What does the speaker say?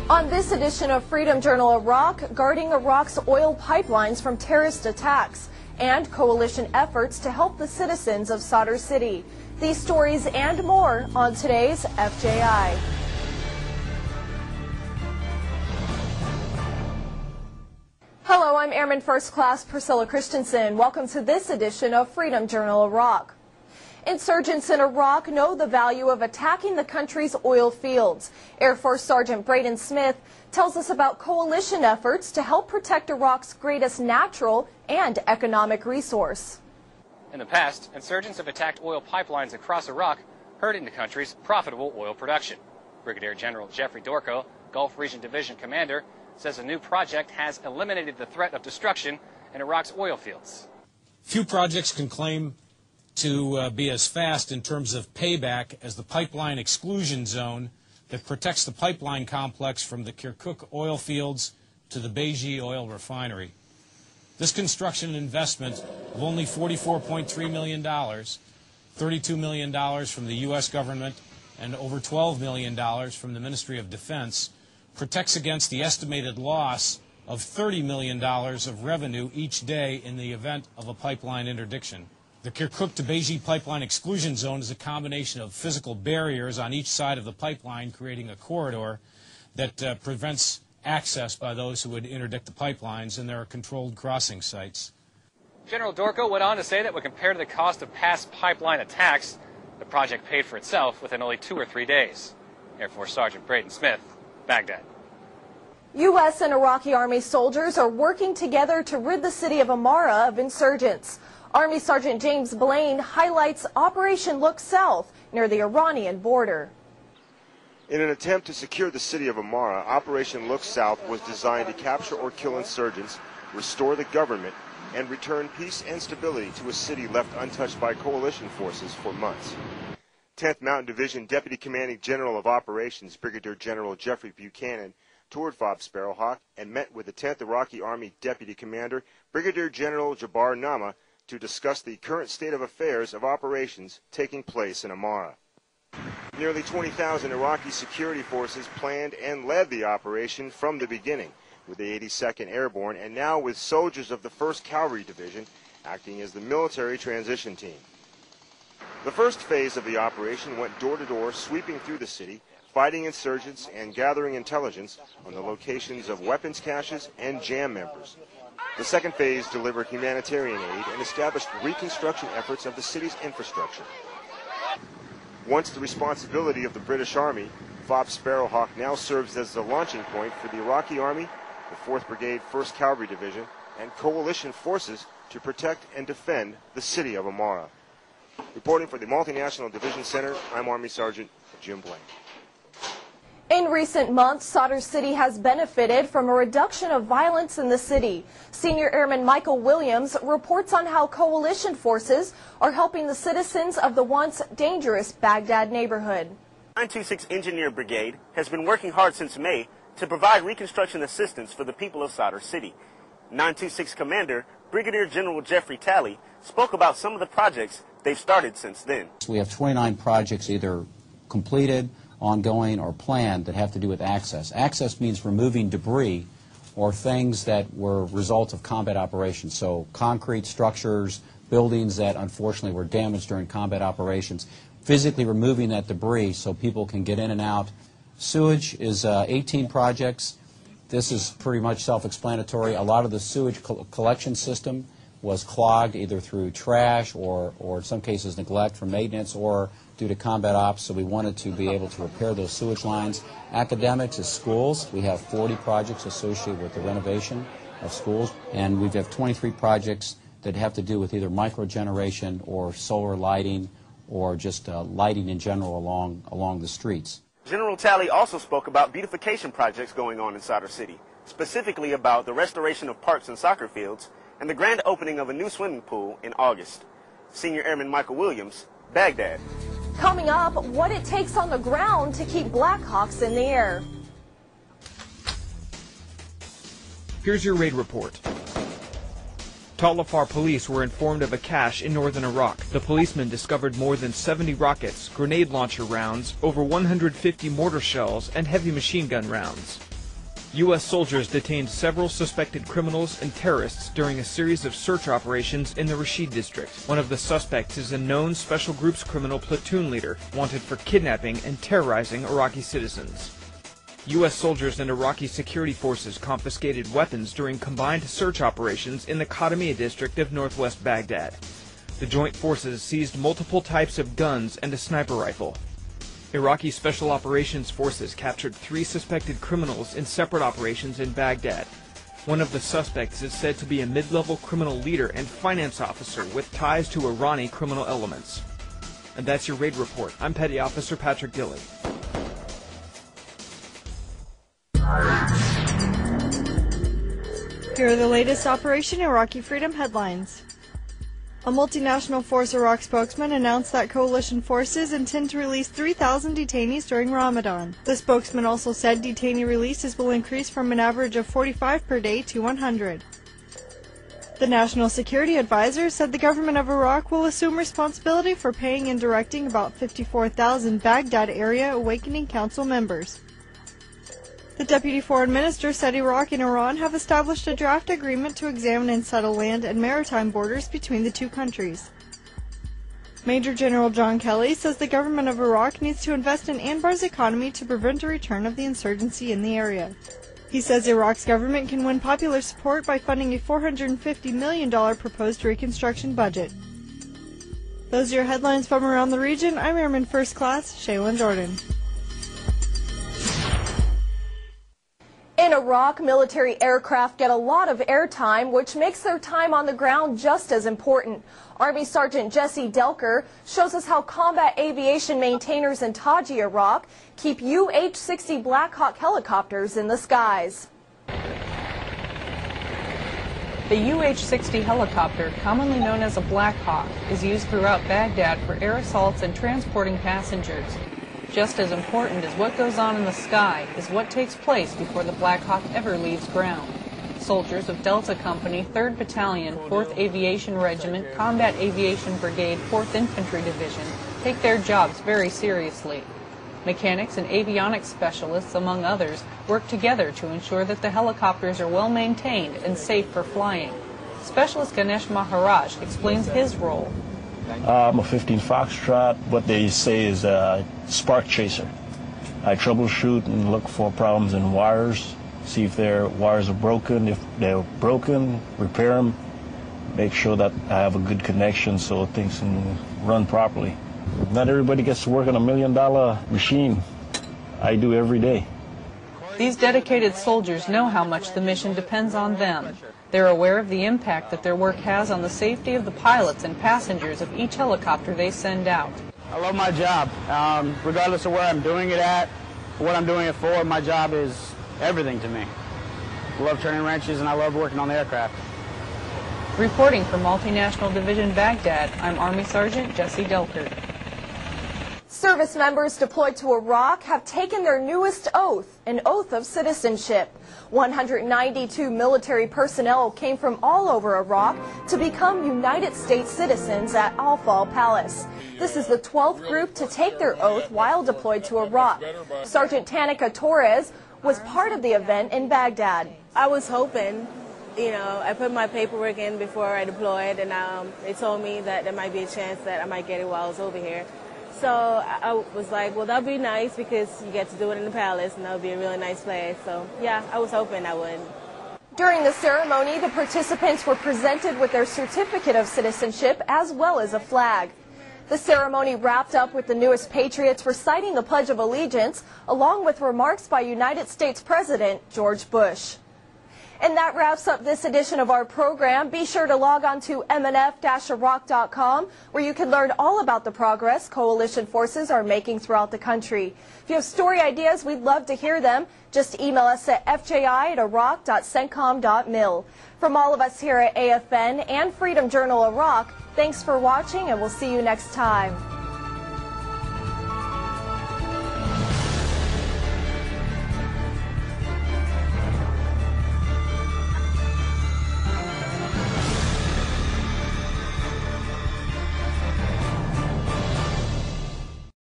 On this edition of Freedom Journal Iraq, guarding Iraq's oil pipelines from terrorist attacks and coalition efforts to help the citizens of Sadr City. These stories and more on today's FJI. Hello, I'm Airman First Class Priscilla Christensen. Welcome to this edition of Freedom Journal Iraq. Insurgents in Iraq know the value of attacking the country's oil fields. Air Force Sergeant Braden Smith tells us about coalition efforts to help protect Iraq's greatest natural and economic resource. In the past, insurgents have attacked oil pipelines across Iraq, hurting the country's profitable oil production. Brigadier General Jeffrey Dorko, Gulf Region Division Commander, says a new project has eliminated the threat of destruction in Iraq's oil fields. Few projects can claim to be as fast in terms of payback as the pipeline exclusion zone that protects the pipeline complex from the Kirkuk oil fields to the Beji oil refinery. This construction investment of only $44.3 million, $32 million from the U.S. government, and over $12 million from the Ministry of Defense protects against the estimated loss of $30 million of revenue each day in the event of a pipeline interdiction. The Kirkuk to Beji pipeline exclusion zone is a combination of physical barriers on each side of the pipeline, creating a corridor that prevents access by those who would interdict the pipelines, and there are controlled crossing sites. General Dorko went on to say that when compared to the cost of past pipeline attacks, the project paid for itself within only 2 or 3 days. Air Force Sergeant Braden Smith, Baghdad. U.S. and Iraqi Army soldiers are working together to rid the city of Amara of insurgents. Army Sergeant James Blaine highlights Operation Look South near the Iranian border. In an attempt to secure the city of Amara, Operation Look South was designed to capture or kill insurgents, restore the government, and return peace and stability to a city left untouched by coalition forces for months. 10th Mountain Division Deputy Commanding General of Operations, Brigadier General Jeffrey Buchanan, toured FOB Sparrowhawk and met with the 10th Iraqi Army Deputy Commander, Brigadier General Jabbar Nama, to discuss the current state of affairs of operations taking place in Amara. Nearly 20,000 Iraqi security forces planned and led the operation from the beginning, with the 82nd Airborne and now with soldiers of the 1st Cavalry Division acting as the military transition team. The first phase of the operation went door to door, sweeping through the city, fighting insurgents and gathering intelligence on the locations of weapons caches and jam members. The second phase delivered humanitarian aid and established reconstruction efforts of the city's infrastructure. Once the responsibility of the British Army, FOB Sparrowhawk now serves as the launching point for the Iraqi Army, the 4th Brigade 1st Cavalry Division, and coalition forces to protect and defend the city of Amara. Reporting for the Multinational Division Center, I'm Army Sergeant Jim Blaine. In recent months, Sadr City has benefited from a reduction of violence in the city. Senior Airman Michael Williams reports on how coalition forces are helping the citizens of the once dangerous Baghdad neighborhood. 926 Engineer Brigade has been working hard since May to provide reconstruction assistance for the people of Sadr City. 926 Commander Brigadier General Jeffrey Talley spoke about some of the projects they've started since then. We have 29 projects either completed, ongoing, or planned that have to do with access. Access means removing debris or things that were results of combat operations. So concrete structures, buildings that unfortunately were damaged during combat operations, physically removing that debris so people can get in and out. Sewage is 18 projects. This is pretty much self-explanatory. A lot of the sewage collection system was clogged either through trash or in some cases neglect for maintenance or due to combat ops, so we wanted to be able to repair those sewage lines. Academics is schools. We have 40 projects associated with the renovation of schools, and we have 23 projects that have to do with either microgeneration or solar lighting or just lighting in general along the streets. General Talley also spoke about beautification projects going on in Sadr City, specifically about the restoration of parks and soccer fields and the grand opening of a new swimming pool in August. Senior Airman Michael Williams, Baghdad. Coming up, what it takes on the ground to keep Blackhawks in the air. Here's your raid report. Tal Afar police were informed of a cache in northern Iraq. The policemen discovered more than 70 rockets, grenade launcher rounds, over 150 mortar shells, and heavy machine gun rounds. U.S. soldiers detained several suspected criminals and terrorists during a series of search operations in the Rashid district. One of the suspects is a known special groups criminal platoon leader, wanted for kidnapping and terrorizing Iraqi citizens. U.S. soldiers and Iraqi security forces confiscated weapons during combined search operations in the Qadamiyya district of northwest Baghdad. The joint forces seized multiple types of guns and a sniper rifle. Iraqi Special Operations Forces captured 3 suspected criminals in separate operations in Baghdad. One of the suspects is said to be a mid-level criminal leader and finance officer with ties to Irani criminal elements. And that's your raid report. I'm Petty Officer Patrick Dilley. Here are the latest Operation Iraqi Freedom headlines. A multinational Force Iraq spokesman announced that coalition forces intend to release 3,000 detainees during Ramadan. The spokesman also said detainee releases will increase from an average of 45 per day to 100. The National Security Advisor said the government of Iraq will assume responsibility for paying and directing about 54,000 Baghdad Area Awakening Council members. The Deputy Foreign Minister said Iraq and Iran have established a draft agreement to examine and settle land and maritime borders between the two countries. Major General John Kelly says the government of Iraq needs to invest in Anbar's economy to prevent a return of the insurgency in the area. He says Iraq's government can win popular support by funding a $450 million proposed reconstruction budget. Those are your headlines from around the region. I'm Airman First Class Shaylin Jordan. In Iraq, military aircraft get a lot of airtime, which makes their time on the ground just as important. Army Sergeant Jesse Delker shows us how combat aviation maintainers in Taji, Iraq, keep UH-60 Black Hawk helicopters in the skies. The UH-60 helicopter, commonly known as a Black Hawk, is used throughout Baghdad for air assaults and transporting passengers. Just as important as what goes on in the sky is what takes place before the Black Hawk ever leaves ground. Soldiers of Delta Company, 3rd Battalion, 4th Aviation Regiment, Combat Aviation Brigade, 4th Infantry Division take their jobs very seriously. Mechanics and avionics specialists, among others, work together to ensure that the helicopters are well maintained and safe for flying. Specialist Ganesh Maharaj explains his role. I'm a 15 Foxtrot. What they say is a spark chaser. I troubleshoot and look for problems in wires, see if their wires are broken. If they're broken, repair them, make sure that I have a good connection so things can run properly. Not everybody gets to work on $1 million machine. I do every day. These dedicated soldiers know how much the mission depends on them. They're aware of the impact that their work has on the safety of the pilots and passengers of each helicopter they send out. I love my job. Regardless of where I'm doing it at, what I'm doing it for, my job is everything to me. I love turning wrenches and I love working on the aircraft. Reporting for Multinational Division Baghdad, I'm Army Sergeant Jesse Delker. Service members deployed to Iraq have taken their newest oath, an oath of citizenship. 192 military personnel came from all over Iraq to become United States citizens at Al Fal Palace. This is the 12th group to take their oath while deployed to Iraq. Sergeant Tanika Torres was part of the event in Baghdad. I was hoping, I put my paperwork in before I deployed, and they told me that there might be a chance that I might get it while I was over here. So I was like, well, that'd be nice because you get to do it in the palace, and that would be a really nice place. So, yeah, I was hoping I would. During the ceremony, the participants were presented with their certificate of citizenship as well as a flag. The ceremony wrapped up with the newest patriots reciting the Pledge of Allegiance, along with remarks by United States President George Bush. And that wraps up this edition of our program. Be sure to log on to mnf-iraq.com, where you can learn all about the progress coalition forces are making throughout the country. If you have story ideas, we'd love to hear them. Just email us at fji@iraq.cencom.mil. From all of us here at AFN and Freedom Journal Iraq, thanks for watching, and we'll see you next time.